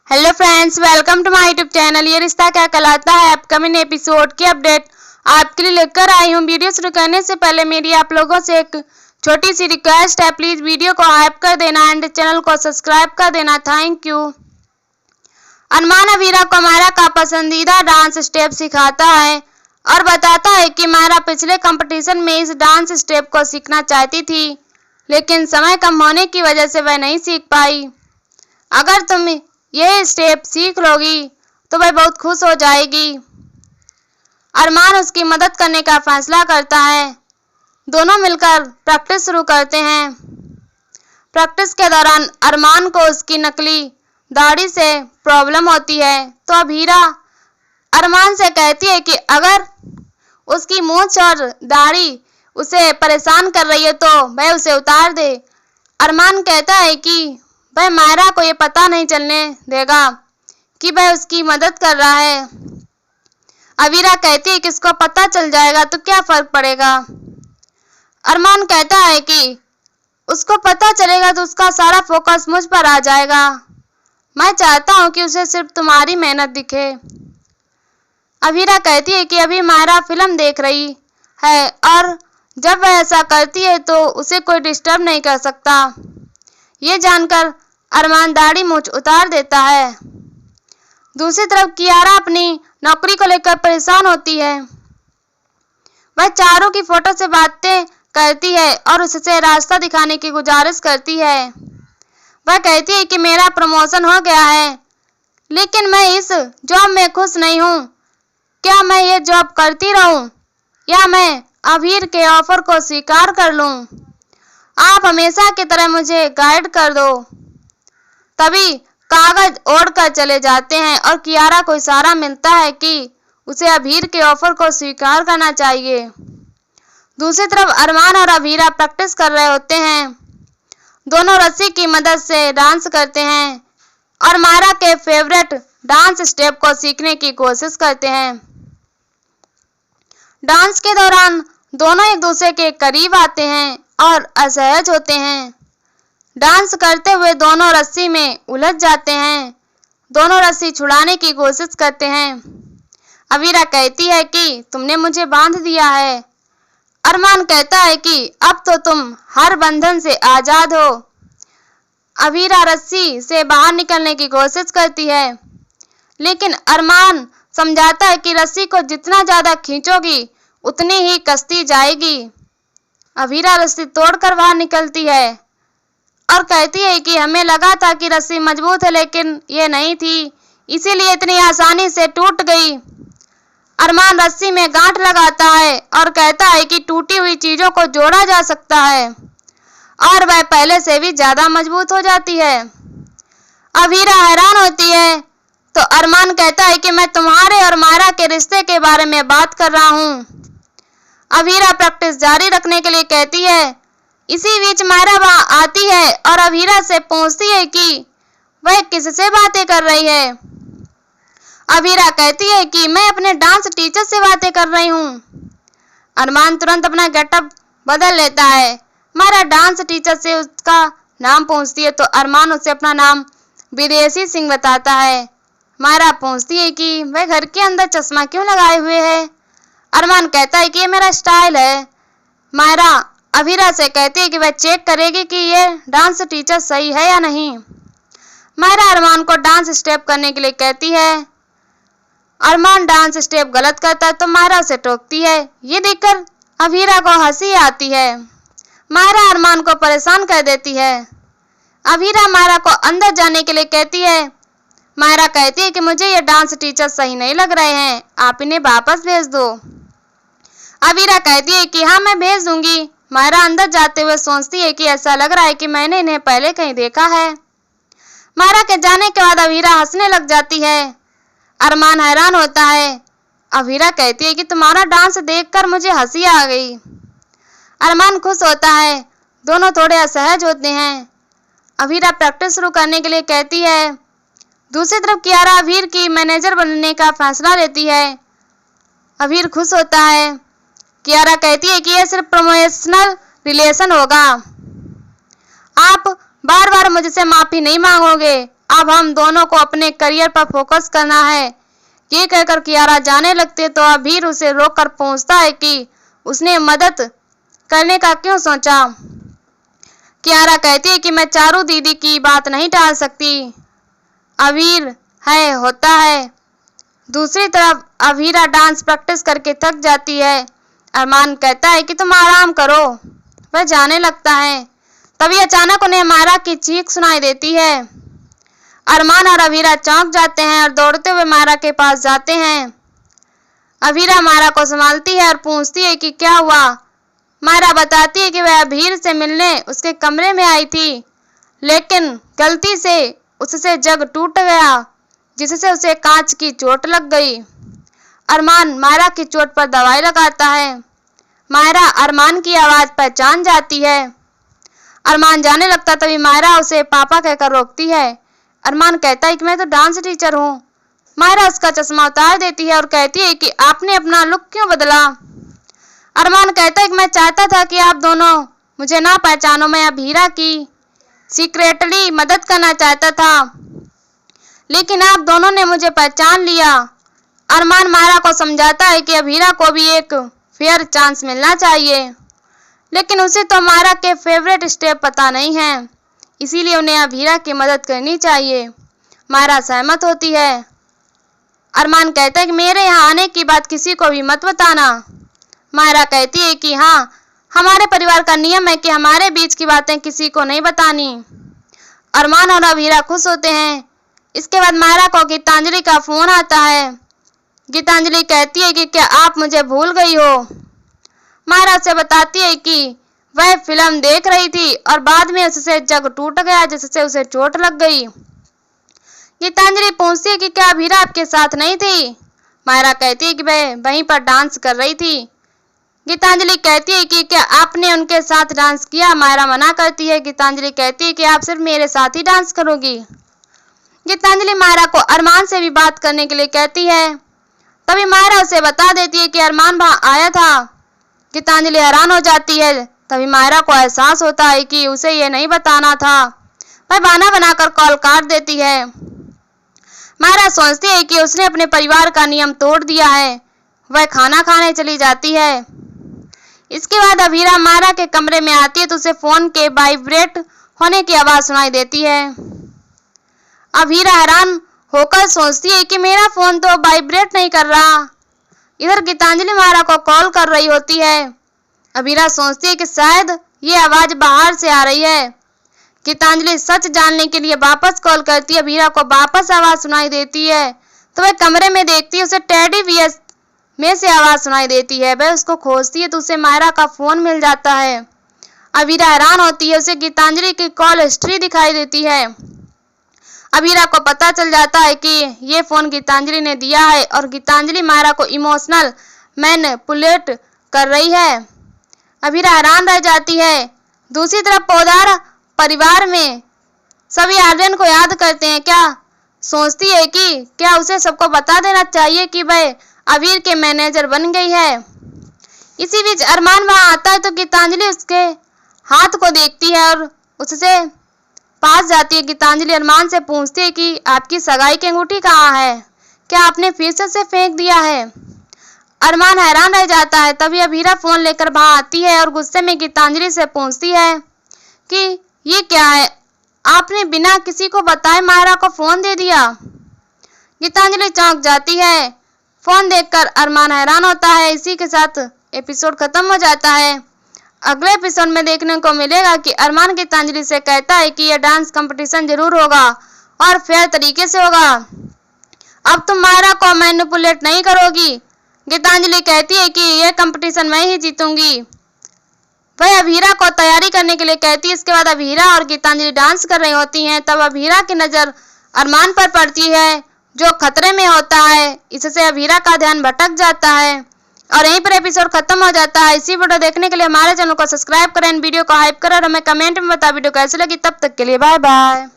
Hello friends, welcome to my YouTube channel. ये रिश्ता क्या कहलाता है अपकमिंग एपिसोड की अपडेट आपके लिए लेकर आई हूँ। वीडियो शुरू करने से पहले मेरी आप लोगों से एक छोटी सी रिक्वेस्ट है, प्लीज वीडियो को हाइप कर देना एंड चैनल को सब्सक्राइब कर देना। Thank you. अरमान अवीरा को मायरा का पसंदीदा डांस स्टेप सिखाता है और बताता है कि मायरा पिछले कंपटीशन में इस डांस स्टेप को सीखना चाहती थी, लेकिन समय कम होने की वजह से वह नहीं सीख पाई। अगर तुम यह स्टेप सीख लोगी तो वह बहुत खुश हो जाएगी। अरमान उसकी मदद करने का फैसला करता है। दोनों मिलकर प्रैक्टिस शुरू करते हैं। प्रैक्टिस के दौरान अरमान को उसकी नकली दाढ़ी से प्रॉब्लम होती है, तो अवीरा अरमान से कहती है कि अगर उसकी मूंछ और दाढ़ी उसे परेशान कर रही है तो वह उसे उतार दे। अरमान कहता है कि वह मायरा को ये पता नहीं चलने देगा कि वह उसकी मदद कर रहा है। अवीरा कहती है कि इसको पता चल जाएगा तो क्या फर्क पड़ेगा। अरमान कहता है कि उसको पता चलेगा तो उसका सारा फोकस मुझ पर आ जाएगा। मैं चाहता हूं कि उसे सिर्फ तुम्हारी मेहनत दिखे। अवीरा कहती है कि अभी मायरा फिल्म देख रही है और जब वह ऐसा करती है तो उसे कोई डिस्टर्ब नहीं कर सकता। ये जानकर अरमान दाढ़ी मूंछ उतार देता है। दूसरी तरफ कियारा अपनी नौकरी को लेकर परेशान होती है। वह चारों की फोटो से बातें करती है और उससे रास्ता दिखाने की गुजारिश करती है। वह कहती है कि मेरा प्रमोशन हो गया है, लेकिन मैं इस जॉब में खुश नहीं हूँ। क्या मैं ये जॉब करती रहूं या मैं अवीर के ऑफर को स्वीकार कर लूं? आप हमेशा की तरह मुझे गाइड कर दो। तभी कागज ओढ़कर चले जाते हैं और कियारा को इशारा मिलता है कि उसे अवीर के ऑफर को स्वीकार करना चाहिए। दूसरी तरफ अरमान और अवीरा प्रैक्टिस कर रहे होते हैं। दोनों रस्सी की मदद से डांस करते हैं और मायरा के फेवरेट डांस स्टेप को सीखने की कोशिश करते हैं। डांस के दौरान दोनों एक दूसरे के करीब आते हैं और असहज होते हैं। डांस करते हुए दोनों रस्सी में उलझ जाते हैं। दोनों रस्सी छुड़ाने की कोशिश करते हैं। अवीरा कहती है कि तुमने मुझे बांध दिया है। अरमान कहता है कि अब तो तुम हर बंधन से आजाद हो। अवीरा रस्सी से बाहर निकलने की कोशिश करती है, लेकिन अरमान समझाता है कि रस्सी को जितना ज्यादा खींचोगी उतनी ही कसती जाएगी। अवीरा रस्सी तोड़कर बाहर निकलती है और कहती है कि हमें लगा था कि रस्सी मजबूत है, लेकिन ये नहीं थी, इसीलिए इतनी आसानी से टूट गई। अरमान रस्सी में गांठ लगाता है और कहता है कि टूटी हुई चीजों को जोड़ा जा सकता है और वह पहले से भी ज्यादा मजबूत हो जाती है। अवीरा हैरान होती है तो अरमान कहता है कि मैं तुम्हारे और मायरा के रिश्ते के बारे में बात कर रहा हूँ। अवीरा प्रैक्टिस जारी रखने के लिए कहती है। इसी बीच मायरा वहां आती है और अवीरा से पूछती है कि वह किससे बातें कर रही है। अवीरा कहती है कि मैं अपने डांस टीचर से बातें कर रही हूँ। अरमान तुरंत अपना गेटअप बदल लेता है। मायरा डांस टीचर से उसका नाम पूछती है तो अरमान उसे अपना नाम विदेशी सिंह बताता है। मायरा पूछती है कि वह घर के अंदर चश्मा क्यों लगाए हुए है। अरमान कहता है कि ये मेरा स्टाइल है। मायरा अवीरा से कहती है कि वह चेक करेगी कि ये डांस टीचर सही है या नहीं। मायरा अरमान को डांस स्टेप करने के लिए कहती है। अरमान डांस स्टेप गलत करता है तो मायरा उसे टोकती है। ये देखकर अवीरा को हंसी आती है। मायरा अरमान को परेशान कर देती है। अवीरा मायरा को अंदर जाने के लिए कहती है। मायरा कहती है कि मुझे ये डांस टीचर सही नहीं लग रहे हैं, आप इन्हें वापस भेज दो। अवीरा कहती है कि हाँ, मैं भेज दूंगी। मायरा अंदर जाते हुए सोचती है कि ऐसा लग रहा है कि मैंने इन्हें पहले कहीं देखा है। मायरा के जाने के बाद अवीरा हंसने लग जाती है। अरमान हैरान होता है। अवीरा कहती है कि तुम्हारा डांस देखकर मुझे हंसी आ गई। अरमान खुश होता है। दोनों थोड़े असहज होते हैं। अवीरा प्रैक्टिस शुरू करने के लिए कहती है। दूसरी तरफ कियारा अवीर की मैनेजर बनने का फैसला लेती है। अवीर खुश होता है। कियारा कहती है कि यह सिर्फ प्रोफेशनल रिलेशन होगा। आप बार बार मुझसे माफी नहीं मांगोगे, अब हम दोनों को अपने करियर पर फोकस करना है। ये कहकर कियारा जाने लगती तो अभीर उसे रोककर पूछता है कि उसने मदद करने का क्यों सोचा। कियारा कहती है कि मैं चारू दीदी की बात नहीं टाल सकती। अभीर है होता है। दूसरी तरफ अभीरा डांस प्रैक्टिस करके थक जाती है। अरमान कहता है कि तुम आराम करो। वह जाने लगता है। तभी अचानक उन्हें मायरा की चीख सुनाई देती है। अरमान और अभीरा चौंक जाते हैं और दौड़ते हुए मायरा के पास जाते हैं। अभीरा मायरा को संभालती है और पूछती है कि क्या हुआ। मायरा बताती है कि वह अभीर से मिलने उसके कमरे में आई थी, लेकिन गलती से उससे जग टूट गया, जिससे उसे कांच की चोट लग गई। अरमान मायरा की चोट पर दवाई लगाता है। मायरा अरमान की आवाज पहचान जाती है। अरमान जाने लगता तभी मायरा उसे पापा कहकर रोकती है। अरमान कहता है कि मैं तो डांस टीचर हूँ। मायरा उसका चश्मा उतार देती है और कहती है कि आपने अपना लुक क्यों बदला। अरमान कहता है कि मैं चाहता था कि आप दोनों मुझे ना पहचानो। मैं अभीरा की सीक्रेटली मदद करना चाहता था, लेकिन आप दोनों ने मुझे पहचान लिया। अरमान मायरा को समझाता है कि अभीरा को भी एक फेयर चांस मिलना चाहिए, लेकिन उसे तो मायरा के फेवरेट स्टेप पता नहीं है, इसीलिए उन्हें अभीरा की मदद करनी चाहिए। मायरा सहमत होती है। अरमान कहता है कि मेरे यहाँ आने की बात किसी को भी मत बताना। मायरा कहती है कि हाँ, हमारे परिवार का नियम है कि हमारे बीच की बातें किसी को नहीं बतानी। अरमान और अभीरा खुश होते हैं। इसके बाद मायरा को गीतांजलि का फोन आता है। गीतांजलि कहती है कि क्या आप मुझे भूल गई हो। मायरा से बताती है कि वह फिल्म देख रही थी और बाद में उससे जग टूट गया, जिससे उसे चोट लग गई। गीतांजलि पूछती है कि क्या अभीरा आपके साथ नहीं थी। मायरा कहती है कि वह वहीं पर डांस कर रही थी। गीतांजलि कहती है कि क्या आपने उनके साथ डांस किया। मायरा मना करती है। गीतांजलि कहती है कि आप सिर्फ मेरे साथ ही डांस करोगी। गीतांजलि मायरा को अरमान से भी बात करने के लिए कहती है। तभी मायरा उसे बता देती है कि अरमान वहां आया था। गीतांजलि हैरान हो जाती है। तभी मायरा को एहसास होता है कि उसे ये नहीं बताना था। वह बहाना बनाकर कॉल काट देती है। मायरा सोचती है कि उसने अपने परिवार का नियम तोड़ दिया है। वह खाना खाने चली जाती है। इसके बाद अभीरा मायरा के कमरे में आती है तो उसे फोन के वाइब्रेट होने की आवाज सुनाई देती है। अभीरा हैरान होकर सोचती है कि मेरा फोन तो वाइब्रेट नहीं कर रहा। इधर गीतांजलि मायरा को कॉल कर रही होती है। अभीरा सोचती है कि शायद ये आवाज बाहर से आ रही है। गीतांजलि सच जानने के लिए वापस कॉल करती है। अभीरा को वापस आवाज सुनाई देती है तो वह कमरे में देखती है, उसे टेडी बियर में से आवाज सुनाई देती है। वह उसको खोजती है तो उसे मायरा का फोन मिल जाता है। अभीरा हैरान होती है। उसे गीतांजलि की कॉल हिस्ट्री दिखाई देती है। अभीरा को पता चल जाता है कि ये फोन गीतांजलि ने दिया है और गीतांजलि मायरा को इमोशनल मैनिपुलेट कर रही है। अभीरा हैरान रह जाती है। दूसरी तरफ पोदार परिवार में सभी आर्यन को याद करते हैं। क्या सोचती है कि क्या उसे सबको बता देना चाहिए कि वह अभीर के मैनेजर बन गई है। इसी बीच अरमान वहां आता है तो गीतांजलि उसके हाथ को देखती है और उससे पास जाती है। गीतांजलि अरमान से पूछती है कि आपकी सगाई की अंगूठी कहाँ है, क्या आपने फिर से उसे फेंक दिया है। अरमान हैरान रह जाता है। तभी अभीरा फोन लेकर वहां आती है और गुस्से में गीतांजलि से पूछती है कि ये क्या है, आपने बिना किसी को बताए मायरा को फोन दे दिया। गीतांजलि चौंक जाती है। फोन देखकर अरमान हैरान होता है। इसी के साथ एपिसोड खत्म हो जाता है। अगले एपिसोड में देखने को मिलेगा कि अरमान गीतांजलि से कहता है कि यह डांस कंपटीशन जरूर होगा और फेयर तरीके से होगा। अब तुम मायरा को मैनिपुलेट नहीं करोगी। गीतांजलि कहती है कि यह कंपटीशन मैं ही जीतूंगी। वह अभीरा को तैयारी करने के लिए कहती है। इसके बाद अभीरा और गीतांजलि डांस कर रही होती हैं। तब अभीरा की नजर अरमान पर पड़ती है जो खतरे में होता है। इससे अभीरा का ध्यान भटक जाता है और यहीं पर एपिसोड खत्म हो जाता है। इसी वीडियो देखने के लिए हमारे चैनल को सब्सक्राइब करें, वीडियो को हाइप करें और हमें कमेंट में बताएं वीडियो कैसी लगी। तब तक के लिए बाय बाय।